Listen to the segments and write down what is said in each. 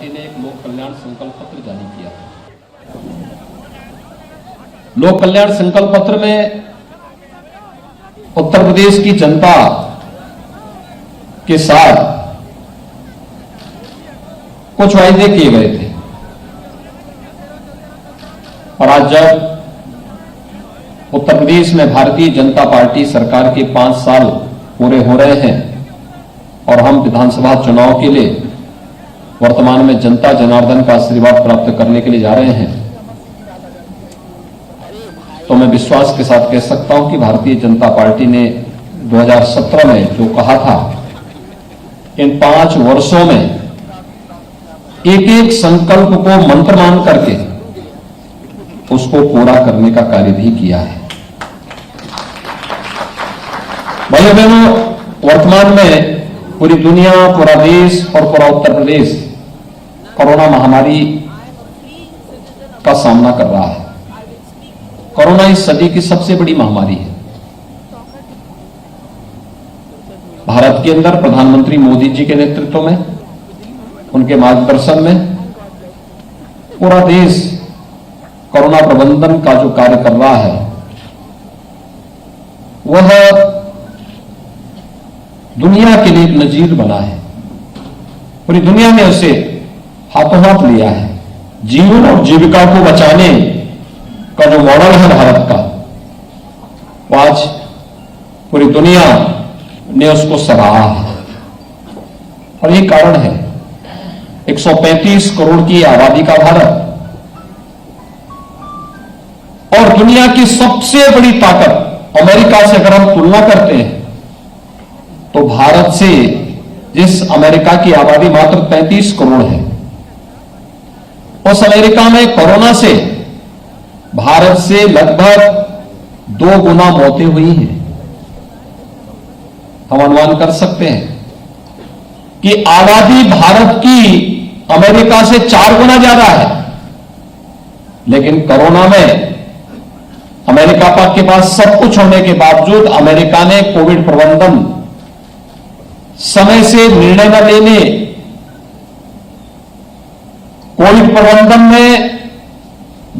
Party ने एक लोक कल्याण संकल्प पत्र जारी किया था। लोक कल्याण संकल्प पत्र में उत्तर प्रदेश की जनता के साथ कुछ वायदे किए गए थे और आज जब उत्तर प्रदेश में भारतीय जनता पार्टी सरकार के 5 साल पूरे हो रहे हैं और हम विधानसभा चुनाव के लिए वर्तमान में जनता जनार्दन का आशीर्वाद प्राप्त करने के लिए जा रहे हैं, तो मैं विश्वास के साथ कह सकता हूं कि भारतीय जनता पार्टी ने 2017 में जो कहा था, इन 5 वर्षों में एक एक संकल्प को मंत्र मान करके उसको पूरा करने का कार्य भी किया है। भाइयों बहनों, वर्तमान में पूरी दुनिया, पूरा देश और पूरा उत्तर प्रदेश कोरोना महामारी का सामना कर रहा है। कोरोना इस सदी की सबसे बड़ी महामारी है। भारत के अंदर प्रधानमंत्री मोदी जी के नेतृत्व में, उनके मार्गदर्शन में पूरा देश कोरोना प्रबंधन का जो कार्य कर रहा है वह दुनिया के लिए एक नजीर बना है। पूरी दुनिया ने उसे हाथों हाथ लिया है। जीवन और जीविका को बचाने का जो मॉडल है भारत का, वो आज पूरी दुनिया ने उसको सराहा है। और ये कारण है, 135 करोड़ की आबादी का भारत और दुनिया की सबसे बड़ी ताकत अमेरिका से अगर हम तुलना करते हैं तो भारत से, जिस अमेरिका की आबादी मात्र 35 करोड़ है, उस अमेरिका में कोरोना से भारत से लगभग 2 गुना मौतें हुई हैं। हम अनुमान कर सकते हैं कि आबादी भारत की अमेरिका से 4 गुना ज्यादा है, लेकिन कोरोना में अमेरिका के पास सब कुछ होने के बावजूद अमेरिका ने कोविड प्रबंधन समय से निर्णय न लेने, कोविड प्रबंधन में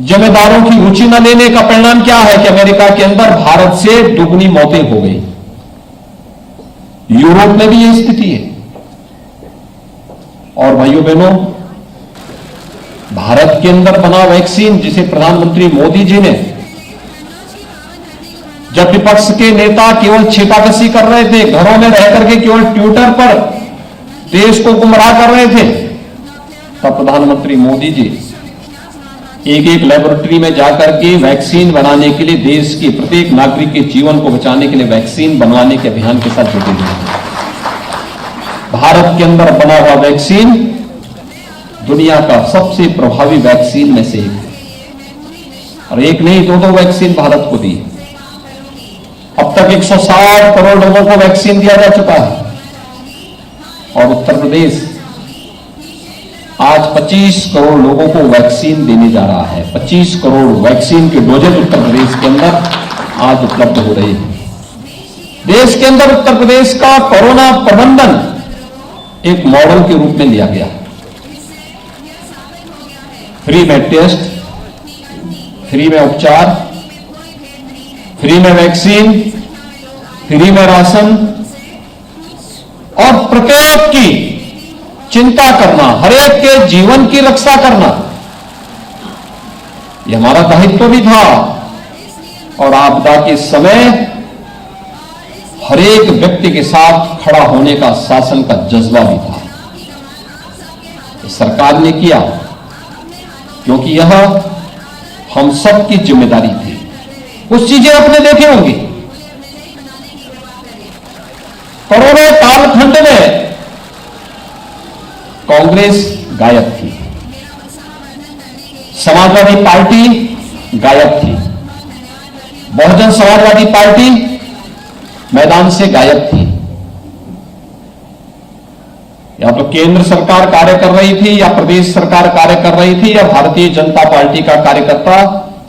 जिम्मेदारों की रुचि न लेने का परिणाम क्या है कि अमेरिका के अंदर भारत से दुगनी मौतें हो गई। यूरोप में भी यही स्थिति है। और भाइयों बहनों, भारत के अंदर बना वैक्सीन, जिसे प्रधानमंत्री मोदी जी ने, जब विपक्ष के नेता केवल छींटाकशी कर रहे थे, घरों में रह करके केवल ट्विटर पर देश को गुमराह कर रहे थे, तब प्रधानमंत्री मोदी जी एक एक लेबोरेटरी में जाकर के वैक्सीन बनाने के लिए, देश के प्रत्येक नागरिक के जीवन को बचाने के लिए वैक्सीन बनवाने के अभियान के साथ जुटे हुए हैं। भारत के अंदर बना हुआ वैक्सीन दुनिया का सबसे प्रभावी वैक्सीन में से एक है और एक नहीं, 2 वैक्सीन भारत को दी। अब तक 160 करोड़ लोगों को वैक्सीन दिया जा चुका है और उत्तर प्रदेश आज 25 करोड़ लोगों को वैक्सीन देने जा रहा है। 25 करोड़ वैक्सीन के डोजेज उत्तर प्रदेश के अंदर आज उपलब्ध हो रहे हैं। देश के अंदर उत्तर प्रदेश का कोरोना प्रबंधन एक मॉडल के रूप में लिया गया। फ्री में टेस्ट, फ्री में उपचार, फ्री में वैक्सीन, फ्री में राशन और प्रत्येक की चिंता करना, हर एक के जीवन की रक्षा करना, यह हमारा दायित्व भी था। और आपदा के समय हर एक व्यक्ति के साथ खड़ा होने का शासन का जज्बा भी था। सरकार ने किया क्योंकि यह हम सब की जिम्मेदारी थी। कुछ चीजें आपने देखे होंगी, कोरोना कालखंड में कांग्रेस गायब थी, समाजवादी पार्टी गायब थी, बहुजन समाजवादी पार्टी मैदान से गायब थी। या तो केंद्र सरकार कार्य कर रही थी, या प्रदेश सरकार कार्य कर रही थी, या भारतीय जनता पार्टी का कार्यकर्ता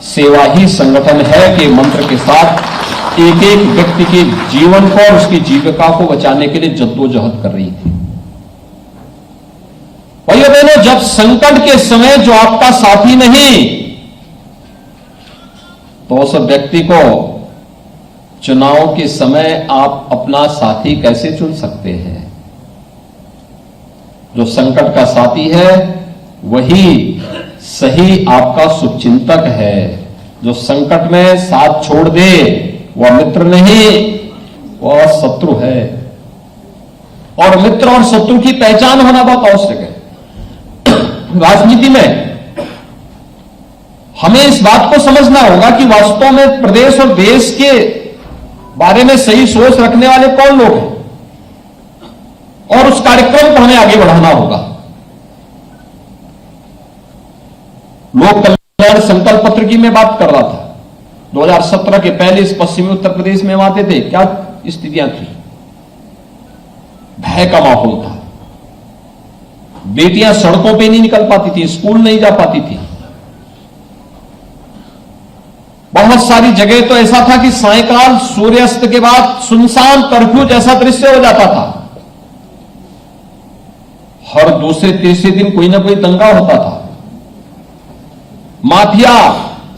सेवा ही संगठन है के मंत्र के साथ एक एक व्यक्ति के जीवन को और उसकी जीविका को बचाने के लिए जद्दोजहद कर रही थी। भाइयों बहनों, जब संकट के समय जो आपका साथी नहीं, तो उस व्यक्ति को चुनाव के समय आप अपना साथी कैसे चुन सकते हैं? जो संकट का साथी है वही सही आपका शुभचिंतक है। जो संकट में साथ छोड़ दे वह मित्र नहीं, वह शत्रु है। और मित्र और शत्रु की पहचान होना बहुत आवश्यक है। राजनीति में हमें इस बात को समझना होगा कि वास्तव में प्रदेश और देश के बारे में सही सोच रखने वाले कौन लोग हैं, और उस कार्यक्रम को हमें आगे बढ़ाना होगा। लोक कल्याण संकल्प पत्र की मैं बात कर रहा था। 2017 के पहले इस पश्चिमी उत्तर प्रदेश में हम आते थे, क्या स्थितियां थी? भय का माहौल था। बेटियां सड़कों पे नहीं निकल पाती थी, स्कूल नहीं जा पाती थी। बहुत सारी जगह तो ऐसा था कि सायंकाल सूर्यास्त के बाद सुनसान कर्फ्यू जैसा दृश्य हो जाता था। हर दूसरे तीसरे दिन कोई ना कोई दंगा होता था। माफिया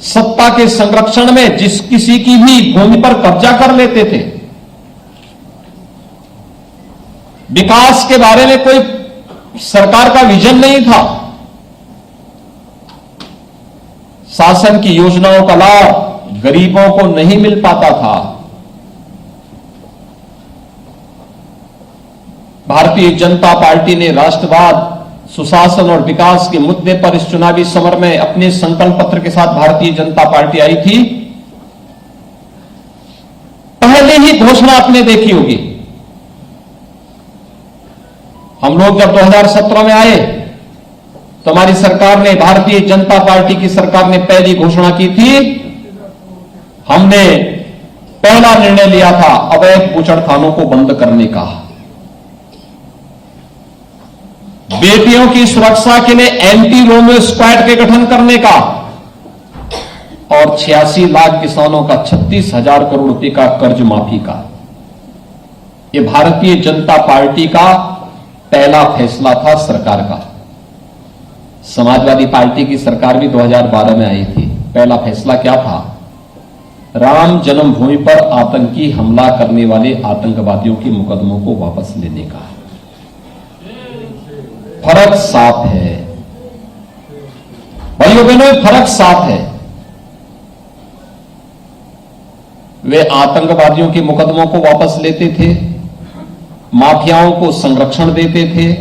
सत्ता के संरक्षण में जिस किसी की भी भूमि पर कब्जा कर लेते थे। विकास के बारे में कोई सरकार का विजन नहीं था। शासन की योजनाओं का लाभ गरीबों को नहीं मिल पाता था। भारतीय जनता पार्टी ने राष्ट्रवाद, सुशासन और विकास के मुद्दे पर इस चुनावी समर में अपने संकल्प पत्र के साथ भारतीय जनता पार्टी आई थी। पहले ही घोषणा आपने देखी होगी। हम लोग जब 2017 में आए तो हमारी सरकार ने, भारतीय जनता पार्टी की सरकार ने पहली घोषणा की थी। हमने पहला निर्णय लिया था अवैध बूचड़खानों को बंद करने का, बेटियों की सुरक्षा के लिए एंटी रोमियो स्क्वाड के गठन करने का, और 86 लाख किसानों का 36,000 करोड़ रुपए का कर्ज माफी का। यह भारतीय जनता पार्टी का पहला फैसला था सरकार का। समाजवादी पार्टी की सरकार भी 2012 में आई थी। पहला फैसला क्या था? राम जन्मभूमि पर आतंकी हमला करने वाले आतंकवादियों के मुकदमों को वापस लेने का। फर्क साफ है भाइयों बहनों, फर्क साफ है। वे आतंकवादियों के मुकदमों को वापस लेते थे, माफियाओं को संरक्षण देते थे,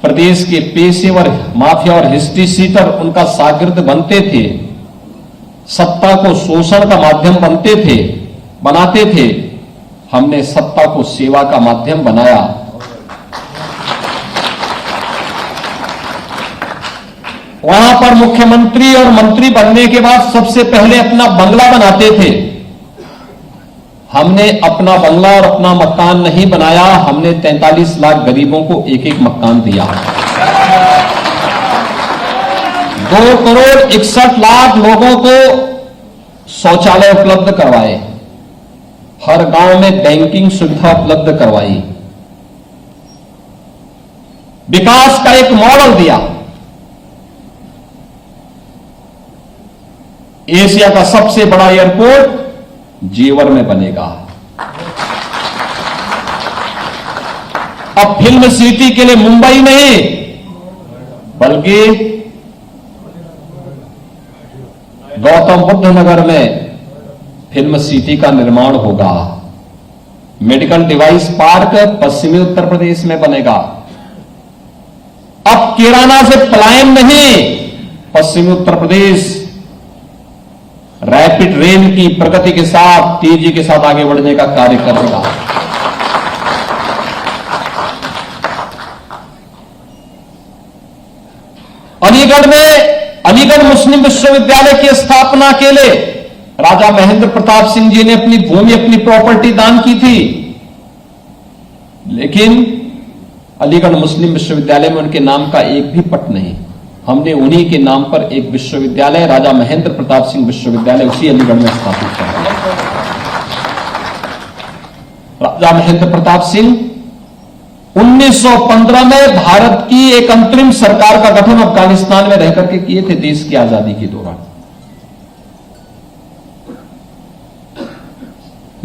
प्रदेश के पेशेवर माफिया और हिस्ट्री सीटर उनका शागिर्द बनते थे, सत्ता को शोषण का माध्यम बनाते थे। हमने सत्ता को सेवा का माध्यम बनाया। वहां पर मुख्यमंत्री और मंत्री बनने के बाद सबसे पहले अपना बंगला बनाते थे। हमने अपना बंगला और अपना मकान नहीं बनाया, हमने 43 लाख गरीबों को एक एक मकान दिया। 2 करोड़ 61 लाख लोगों को शौचालय उपलब्ध करवाए, हर गांव में बैंकिंग सुविधा उपलब्ध करवाई, विकास का एक मॉडल दिया। एशिया का सबसे बड़ा एयरपोर्ट जेवर में बनेगा। अब फिल्म सिटी के लिए मुंबई नहीं बल्कि गौतम बुद्ध नगर में फिल्म सिटी का निर्माण होगा। मेडिकल डिवाइस पार्क पश्चिमी उत्तर प्रदेश में बनेगा। अब किराना से पलायन नहीं, पश्चिमी उत्तर प्रदेश रैपिड रेल की प्रगति के साथ, तेजी के साथ आगे बढ़ने का कार्य करेगा। अलीगढ़ में अलीगढ़ मुस्लिम विश्वविद्यालय की स्थापना के लिए राजा महेंद्र प्रताप सिंह जी ने अपनी भूमि, अपनी प्रॉपर्टी दान की थी, लेकिन अलीगढ़ मुस्लिम विश्वविद्यालय में उनके नाम का एक भी पट नहीं। हमने उन्हीं के नाम पर एक विश्वविद्यालय, राजा महेंद्र प्रताप सिंह विश्वविद्यालय, उसी अलीगढ़ में स्थापित किया। राजा महेंद्र प्रताप सिंह 1915 में भारत की एक अंतरिम सरकार का गठन अफगानिस्तान में रहकर के किए थे देश की आजादी के दौरान।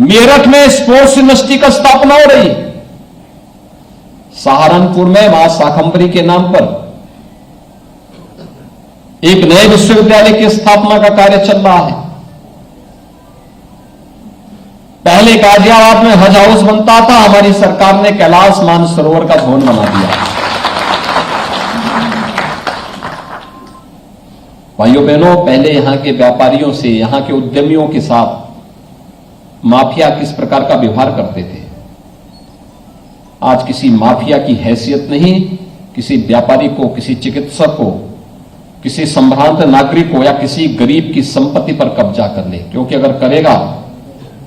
मेरठ में स्पोर्ट्स यूनिवर्सिटी का स्थापना हो रही है। सहारनपुर में मां शाकंभरी के नाम पर एक नए विश्वविद्यालय की स्थापना का कार्य चल रहा है। पहले गाजियाबाद में हज हाउस बनता था, हमारी सरकार ने कैलाश मानसरोवर का भवन बना दिया। भाइयों बहनों, पहले यहां के व्यापारियों से, यहां के उद्यमियों के साथ माफिया किस प्रकार का व्यवहार करते थे, आज किसी माफिया की हैसियत नहीं। किसी व्यापारी को, किसी चिकित्सक को, किसी संभ्रांत नागरिक को या किसी गरीब की संपत्ति पर कब्जा कर ले, क्योंकि अगर करेगा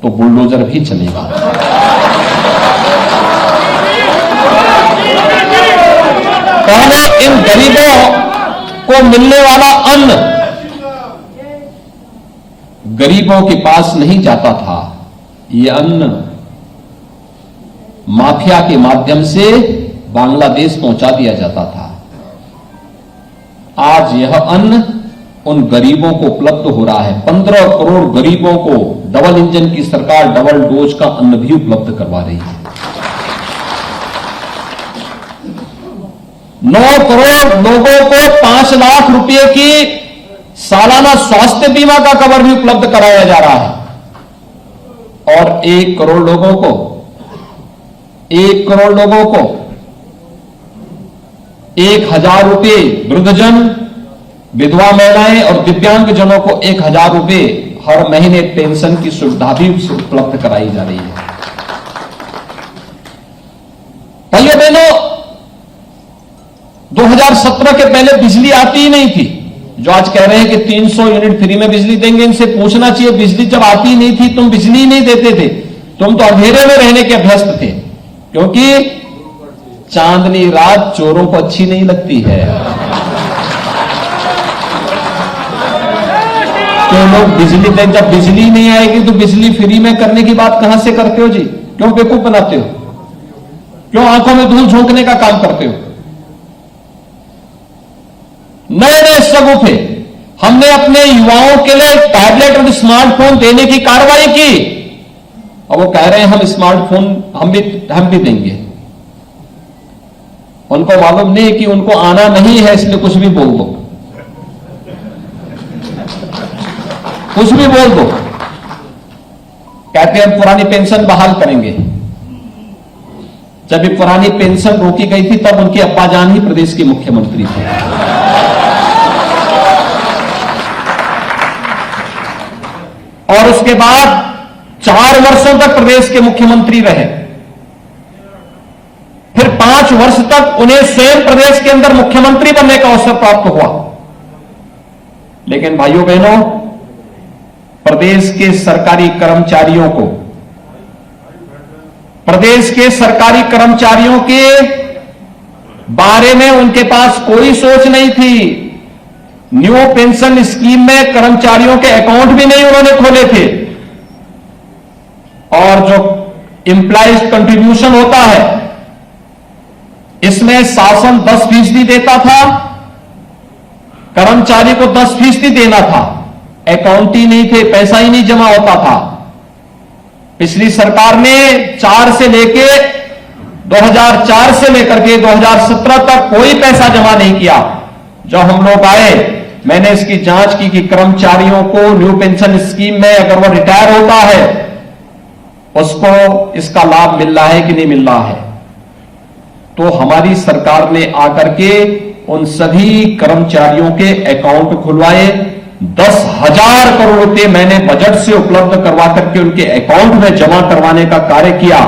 तो बुलडोजर भी चलेगा। पहले इन गरीबों को मिलने वाला अन्न गरीबों के पास नहीं जाता था। ये अन्न माफिया के माध्यम से बांग्लादेश पहुंचा दिया जाता था। आज यह अन्न उन गरीबों को उपलब्ध हो रहा है। 15 करोड़ गरीबों को डबल इंजन की सरकार डबल डोज का अन्न भी उपलब्ध करवा रही है। 9 करोड़ लोगों को 5 लाख रुपए की सालाना स्वास्थ्य बीमा का कवर भी उपलब्ध कराया जा रहा है। और 1 करोड़ लोगों को 1000 रुपए वृद्धजन, विधवा महिलाएं और दिव्यांग जनों को 1000 रुपए हर महीने पेंशन की सुविधा भी उपलब्ध कराई जा रही है। भाइयों बहनों, 2017 के पहले बिजली आती ही नहीं थी। जो आज कह रहे हैं कि 300 यूनिट फ्री में बिजली देंगे, इनसे पूछना चाहिए, बिजली जब आती नहीं थी तुम बिजली नहीं देते थे, तुम तो अंधेरे में रहने के अभ्यस्त थे, क्योंकि चांदनी रात चोरों को अच्छी नहीं लगती है। तो लोग बिजली दें, जब बिजली नहीं आएगी तो बिजली फ्री में करने की बात कहां से करते हो जी? क्यों बेवकूफ बनाते हो? क्यों आंखों में धूल झोंकने का काम करते हो? नए नए सगुफे हमने अपने युवाओं के लिए टैबलेट और स्मार्टफोन देने की कार्रवाई की, और वो कह रहे हैं हम स्मार्टफोन हम भी देंगे। उनको मालूम नहीं कि उनको आना नहीं है, इसलिए कुछ भी बोल दो, कुछ भी बोल दो। कहते हैं पुरानी पेंशन बहाल करेंगे। जब ये पुरानी पेंशन रोकी गई थी तब उनके अब्बाजान ही प्रदेश के मुख्यमंत्री थे। और उसके बाद 4 वर्षों तक प्रदेश के मुख्यमंत्री रहे। फिर 5 वर्ष तक उन्हें स्वयं प्रदेश के अंदर मुख्यमंत्री बनने का अवसर प्राप्त हुआ। लेकिन भाइयों बहनों, प्रदेश के सरकारी कर्मचारियों के बारे में उनके पास कोई सोच नहीं थी। न्यू पेंशन स्कीम में कर्मचारियों के अकाउंट भी नहीं उन्होंने खोले थे। और जो एम्प्लॉइज कंट्रीब्यूशन होता है, इसमें शासन 10% देता था, कर्मचारी को 10% देना था। अकाउंट ही नहीं थे, पैसा ही नहीं जमा होता था। पिछली सरकार ने 2004 से लेकर के 2017 तक कोई पैसा जमा नहीं किया। जब हम लोग आए, मैंने इसकी जांच की कि कर्मचारियों को न्यू पेंशन स्कीम में अगर वो रिटायर होता है, उसको इसका लाभ मिल रहा है कि नहीं मिल रहा है। तो हमारी सरकार ने आकर के उन सभी कर्मचारियों के अकाउंट खुलवाए। 10,000 करोड़ रुपए मैंने बजट से उपलब्ध करवा करके उनके अकाउंट में जमा करवाने का कार्य किया।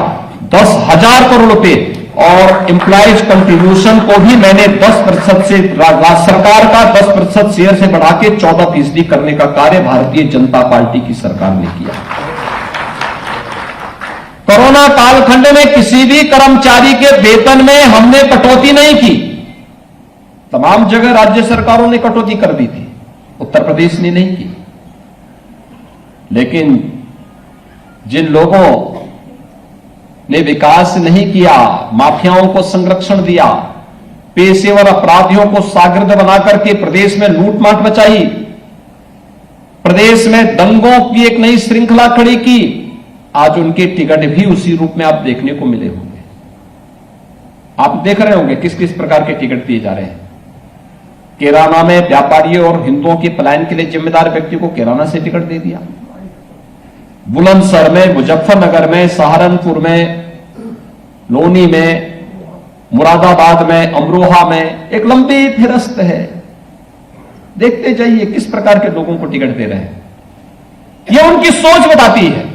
10,000 करोड़ रुपए। और एम्प्लॉइज कंट्रीब्यूशन को भी मैंने 10% से, राज्य सरकार का 10% शेयर से बढ़ा के 14% करने का कार्य भारतीय जनता पार्टी की सरकार ने किया। कोरोना कालखंड में किसी भी कर्मचारी के वेतन में हमने कटौती नहीं की। तमाम जगह राज्य सरकारों ने कटौती कर दी थी, उत्तर प्रदेश ने नहीं की। लेकिन जिन लोगों ने विकास नहीं किया, माफियाओं को संरक्षण दिया, पेशेवर अपराधियों को शागिर्द बनाकर के प्रदेश में लूटमाट मचाई, प्रदेश में दंगों की एक नई श्रृंखला खड़ी की, आज उनके टिकट भी उसी रूप में आप देखने को मिले होंगे। आप देख रहे होंगे किस किस प्रकार के टिकट दिए जा रहे हैं। किराना में व्यापारियों और हिंदुओं के पलायन के लिए जिम्मेदार व्यक्ति को किराना से टिकट दे दिया, बुलंदशहर में, मुजफ्फरनगर में, सहारनपुर में, लोनी में, मुरादाबाद में, अमरोहा में एक लंबी फेहरिस्त है। देखते जाइए किस प्रकार के लोगों को टिकट दे रहे हैं। यह उनकी सोच बताती है।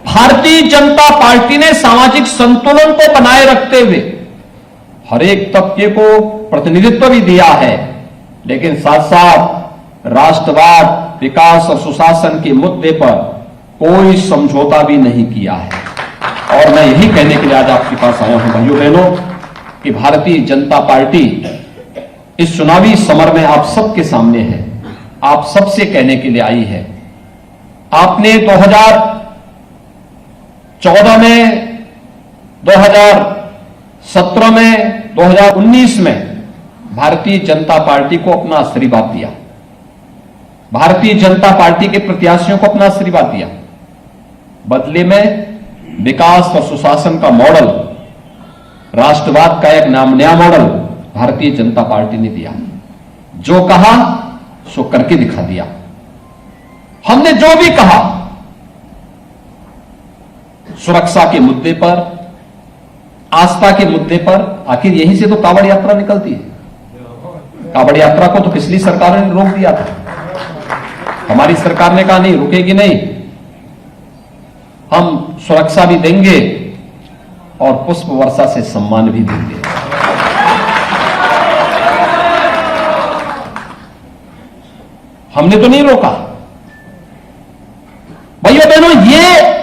भारतीय जनता पार्टी ने सामाजिक संतुलन को बनाए रखते हुए हर एक तबके को प्रतिनिधित्व भी दिया है, लेकिन साथ साथ राष्ट्रवाद, विकास और सुशासन के मुद्दे पर कोई समझौता भी नहीं किया है। और मैं यही कहने के लिए आज आपके पास आया हूं भाइयों बहनों कि भारतीय जनता पार्टी इस चुनावी समर में आप सबके सामने है, आप सबसे कहने के लिए आई है। आपने 2014 में, 2017 में, 2019 में भारतीय जनता पार्टी को अपना आशीर्वाद दिया, भारतीय जनता पार्टी के प्रत्याशियों को अपना आशीर्वाद दिया। बदले में विकास और सुशासन का मॉडल, राष्ट्रवाद का एक नया मॉडल भारतीय जनता पार्टी ने दिया। जो कहा सो करके दिखा दिया। हमने जो भी कहा सुरक्षा के मुद्दे पर, आस्था के मुद्दे पर, आखिर यहीं से तो कांवड़ यात्रा निकलती है। कांवड़ यात्रा को तो पिछली सरकार ने रोक दिया था, हमारी सरकार ने कहा नहीं, रुकेगी नहीं, हम सुरक्षा भी देंगे और पुष्प वर्षा से सम्मान भी देंगे। हमने तो नहीं रोका। भाइयों बहनों, ये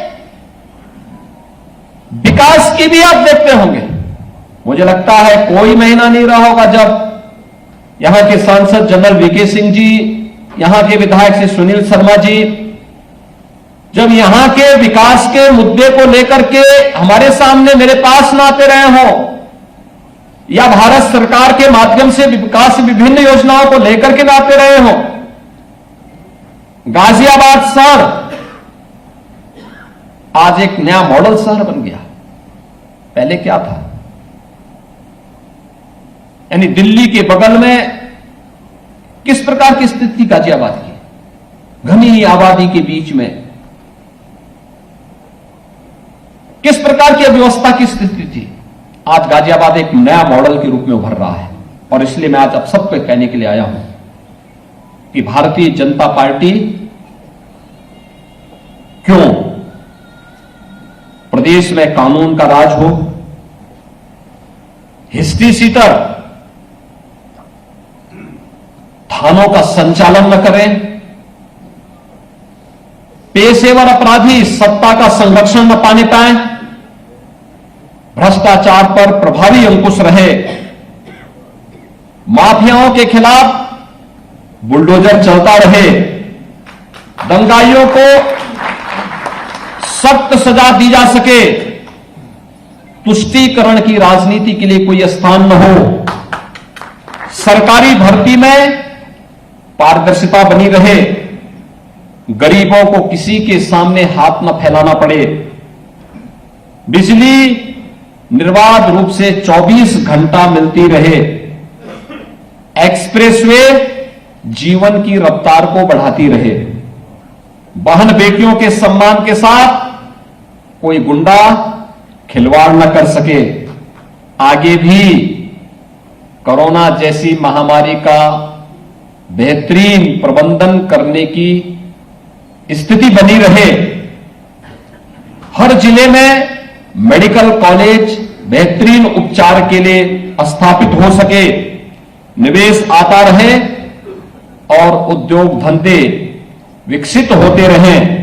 विकास की भी आप देखते होंगे। मुझे लगता है कोई महीना नहीं रहा होगा जब यहां के सांसद जनरल वीके सिंह जी, यहां के विधायक श्री सुनील शर्मा जी, जब यहां के विकास के मुद्दे को लेकर के हमारे सामने मेरे पास न आते रहे हो, या भारत सरकार के माध्यम से विकास विभिन्न योजनाओं को लेकर के न आते रहे हो। गाजियाबाद शहर आज एक नया मॉडल शहर बन गया। पहले क्या था? यानी दिल्ली के बगल में किस प्रकार की स्थिति थी गाजियाबाद की, घनी आबादी के बीच में किस प्रकार की अव्यवस्था की स्थिति थी। आज गाजियाबाद एक नया मॉडल के रूप में उभर रहा है। और इसलिए मैं आज आप सबको कहने के लिए आया हूं कि भारतीय जनता पार्टी क्यों प्रदेश में कानून का राज हो, हिस्ट्री सीटर थानों का संचालन न करें, पेशेवर अपराधी सत्ता का संरक्षण न पाने पाए, भ्रष्टाचार पर प्रभावी अंकुश रहे, माफियाओं के खिलाफ बुलडोजर चलता रहे, दंगाइयों को सख्त सजा दी जा सके, तुष्टीकरण की राजनीति के लिए कोई स्थान न हो, सरकारी भर्ती में पारदर्शिता बनी रहे, गरीबों को किसी के सामने हाथ न फैलाना पड़े, बिजली निर्बाध रूप से 24 घंटा मिलती रहे, एक्सप्रेसवे जीवन की रफ्तार को बढ़ाती रहे, बहन बेटियों के सम्मान के साथ कोई गुंडा खिलवाड़ न कर सके। आगे भी कोरोना जैसी महामारी का बेहतरीन प्रबंधन करने की स्थिति बनी रहे, हर जिले में मेडिकल कॉलेज बेहतरीन उपचार के लिए स्थापित हो सके, निवेश आता रहे और उद्योग धंधे विकसित होते रहें,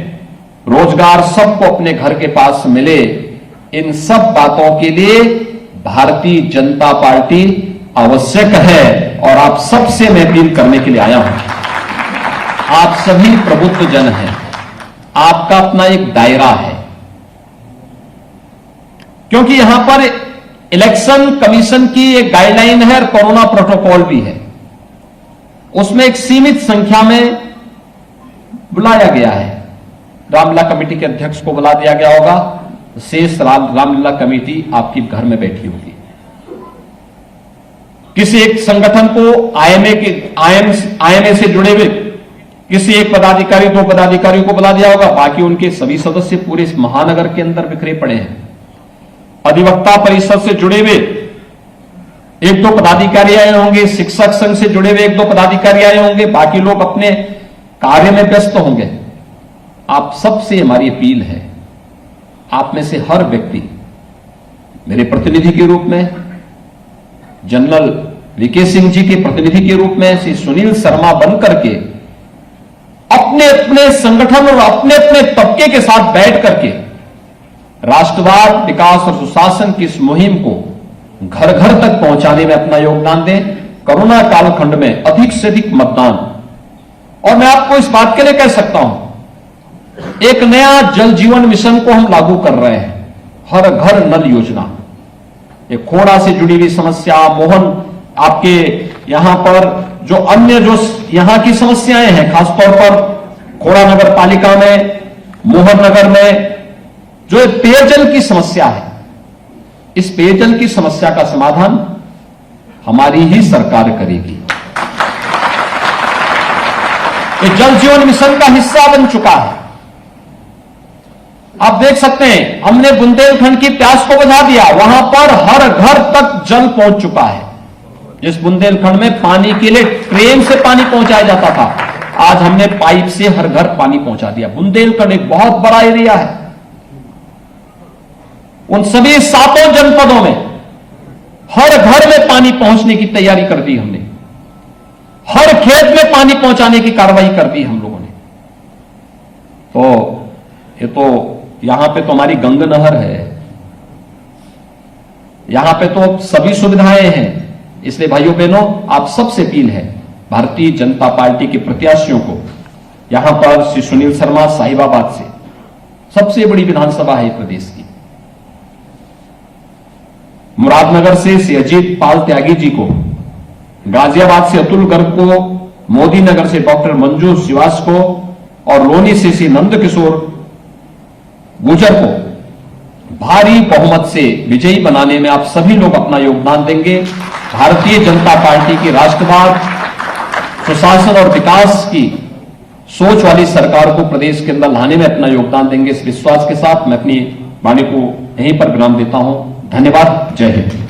रोजगार सबको अपने घर के पास मिले। इन सब बातों के लिए भारतीय जनता पार्टी आवश्यक है। और आप सबसे मैं अपील करने के लिए आया हूं, आप सभी प्रबुद्ध जन हैं, आपका अपना एक दायरा है, क्योंकि यहां पर इलेक्शन कमीशन की एक गाइडलाइन है और कोरोना प्रोटोकॉल भी है। उसमें एक सीमित संख्या में बुलाया गया है। रामलीला कमेटी के अध्यक्ष को बुला दिया गया होगा, शेष रामलीला कमेटी आपकी घर में बैठी होगी। किसी एक संगठन को आईएमए से जुड़े हुए किसी एक पदाधिकारी, दो पदाधिकारियों को बुला दिया होगा, बाकी उनके सभी सदस्य पूरे इस महानगर के अंदर बिखरे पड़े हैं। अधिवक्ता परिषद से जुड़े हुए एक दो पदाधिकारी आए होंगे, शिक्षक संघ से जुड़े हुए एक दो पदाधिकारी आए होंगे, बाकी लोग अपने कार्य में व्यस्त होंगे। आप सबसे हमारी अपील है, आप में से हर व्यक्ति मेरे प्रतिनिधि के रूप में, जनरल वीके सिंह जी के प्रतिनिधि के रूप में, श्री सुनील शर्मा बनकर के अपने अपने संगठन और अपने अपने तबके के साथ बैठ करके राष्ट्रवाद, विकास और सुशासन की इस मुहिम को घर घर तक पहुंचाने में अपना योगदान दें। कोरोना कालखंड में अधिक से अधिक मतदान, और मैं आपको इस बात के लिए कह सकता हूं, एक नया जल जीवन मिशन को हम लागू कर रहे हैं, हर घर नल योजना। ये खोड़ा से जुड़ी हुई समस्या, मोहन आपके यहां पर जो अन्य जो यहां की समस्याएं हैं, खासतौर पर खोड़ा नगर पालिका में, मोहन नगर में जो पेयजल की समस्या है, इस पेयजल की समस्या का समाधान हमारी ही सरकार करेगी। ये जल जीवन मिशन का हिस्सा बन चुका है। आप देख सकते हैं, हमने बुंदेलखंड की प्यास को बुझा दिया, वहां पर हर घर तक जल पहुंच चुका है। जिस बुंदेलखंड में पानी के लिए ट्रेन से पानी पहुंचाया जाता था, आज हमने पाइप से हर घर पानी पहुंचा दिया। बुंदेलखंड एक बहुत बड़ा एरिया है। उन सभी 7 जनपदों में हर घर में पानी पहुंचने की तैयारी कर दी हमने, हर खेत में पानी पहुंचाने की कार्रवाई कर दी हम लोगों ने। तो ये तो यहां पे तो हमारी गंग नहर है, यहां पे तो सभी सुविधाएं हैं। इसलिए भाइयों बहनों, आप सबसे अपील है, भारतीय जनता पार्टी के प्रत्याशियों को, यहां पर श्री सुनील शर्मा साहिबाबाद से, सबसे बड़ी विधानसभा है प्रदेश की, मुरादनगर से श्री अजीत पाल त्यागी जी को, गाजियाबाद से अतुल गर्ग को, मोदी नगर से डॉक्टर मंजू श्रीवास को और लोनी से श्री नंद किशोर गुजर को भारी बहुमत से विजयी बनाने में आप सभी लोग अपना योगदान देंगे। भारतीय जनता पार्टी की राष्ट्रवाद, सुशासन और विकास की सोच वाली सरकार को प्रदेश के अंदर लाने में अपना योगदान देंगे। इस विश्वास के साथ मैं अपनी वाणी को यहीं पर विराम देता हूं। धन्यवाद। जय हिंद।